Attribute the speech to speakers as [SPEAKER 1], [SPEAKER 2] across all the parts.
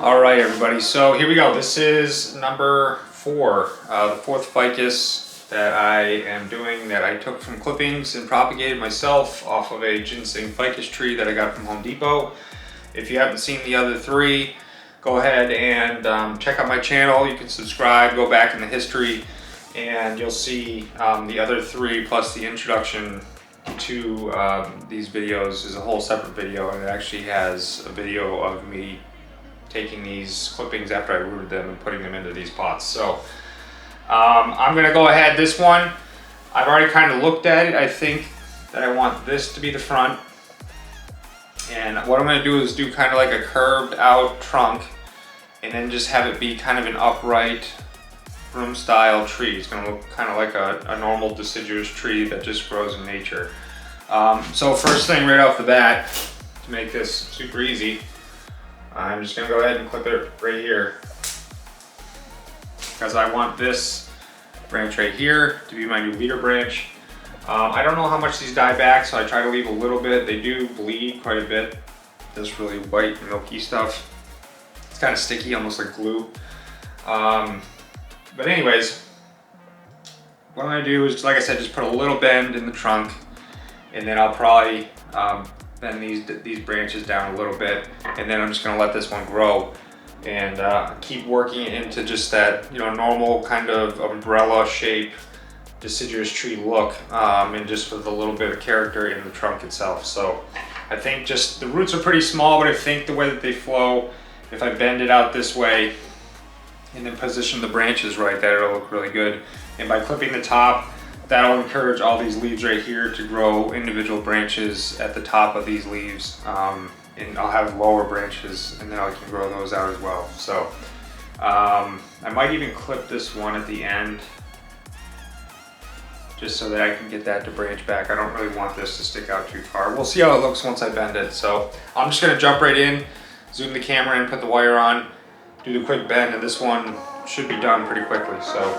[SPEAKER 1] All right, everybody, so here we go. This is number 4, the 4th ficus that I am doing that I took from clippings and propagated myself off of a ginseng ficus tree that I got from Home Depot. If you haven't seen the other 3, go ahead and check out my channel. You can subscribe, go back in the history, and you'll see the other 3 plus the introduction to these videos is a whole separate video, and it actually has a video of me taking these clippings after I rooted them and putting them into these pots. So I'm gonna go ahead. This one, I've already kind of looked at it. I think that I want this to be the front. And what I'm gonna do is do kind of like a curved out trunk and then just have it be kind of an upright room style tree. It's gonna look kind of like a normal deciduous tree that just grows in nature. So first thing right off the bat, to make this super easy, I'm just gonna go ahead and clip it right here because I want this branch right here to be my new leader branch. I don't know how much these die back, so I try to leave a little bit. They do bleed quite a bit. This really white milky stuff. It's kind of sticky, almost like glue. But anyways, what I'm gonna do is, like I said, just put a little bend in the trunk, and then I'll probably bend these branches down a little bit, and then I'm just gonna let this one grow and keep working it into just that, you know, normal kind of umbrella shape deciduous tree look, and just with a little bit of character in the trunk itself. So I think just the roots are pretty small, but I think the way that they flow, if I bend it out this way and then position the branches right, that'll look really good. And by clipping the top, that'll encourage all these leaves right here to grow individual branches at the top of these leaves. And I'll have lower branches, and then I can grow those out as well. So I might even clip this one at the end, just so that I can get that to branch back. I don't really want this to stick out too far. We'll see how it looks once I bend it. So I'm just gonna jump right in, zoom the camera in, put the wire on, do the quick bend, and this one should be done pretty quickly. So.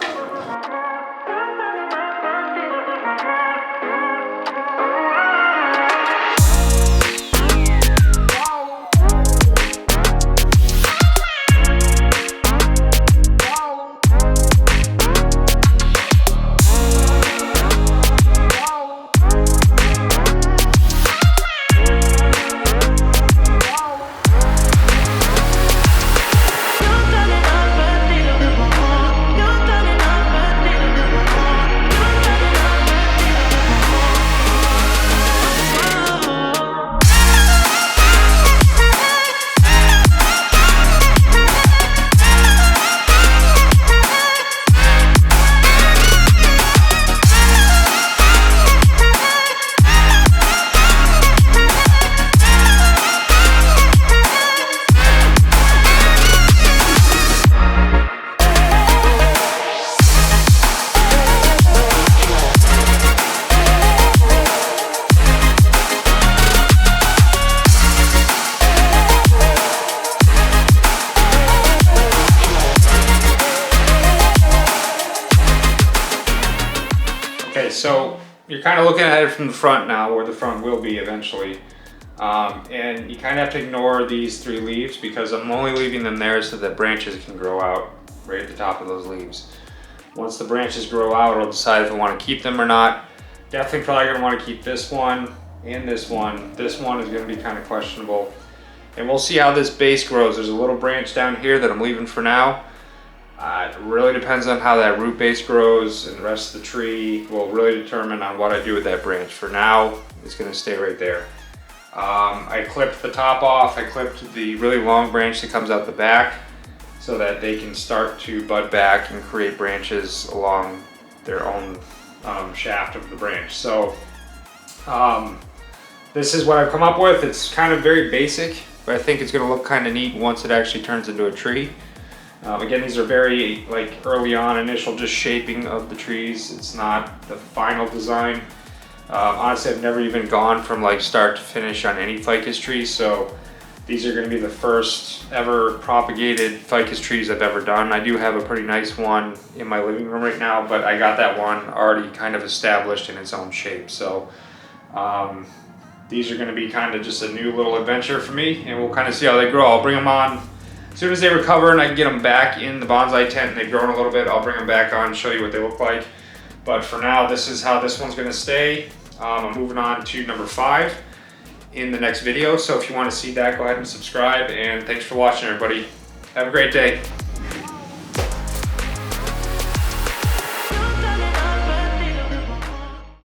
[SPEAKER 1] Okay, so you're kind of looking at it from the front now, where the front will be eventually. And you kind of have to ignore these 3 leaves because I'm only leaving them there so that branches can grow out right at the top of those leaves. Once the branches grow out, I'll decide if I want to keep them or not. Definitely probably going to want to keep this one and this one. This one is going to be kind of questionable. And we'll see how this base grows. There's a little branch down here that I'm leaving for now. It really depends on how that root base grows, and the rest of the tree will really determine on what I do with that branch. For now, it's going to stay right there. I clipped the top off. I clipped the really long branch that comes out the back so that they can start to bud back and create branches along their own shaft of the branch. So this is what I've come up with. It's kind of very basic, but I think it's going to look kind of neat once it actually turns into a tree. Again, these are very early on initial just shaping of the trees. It's not the final design. Honestly, I've never even gone from start to finish on any ficus tree, so these are going to be the first ever propagated ficus trees I've ever done. I do have a pretty nice one in my living room right now, but I got that one already kind of established in its own shape. So these are going to be kind of just a new little adventure for me, and we'll kind of see how they grow. I'll bring them on As soon as they recover and I can get them back in the bonsai tent and they've grown a little bit, I'll bring them back on and show you what they look like. But for now, this is how this one's gonna stay. I'm moving on to number 5 in the next video. So if you want to see that, go ahead and subscribe. And thanks for watching, everybody. Have a great day.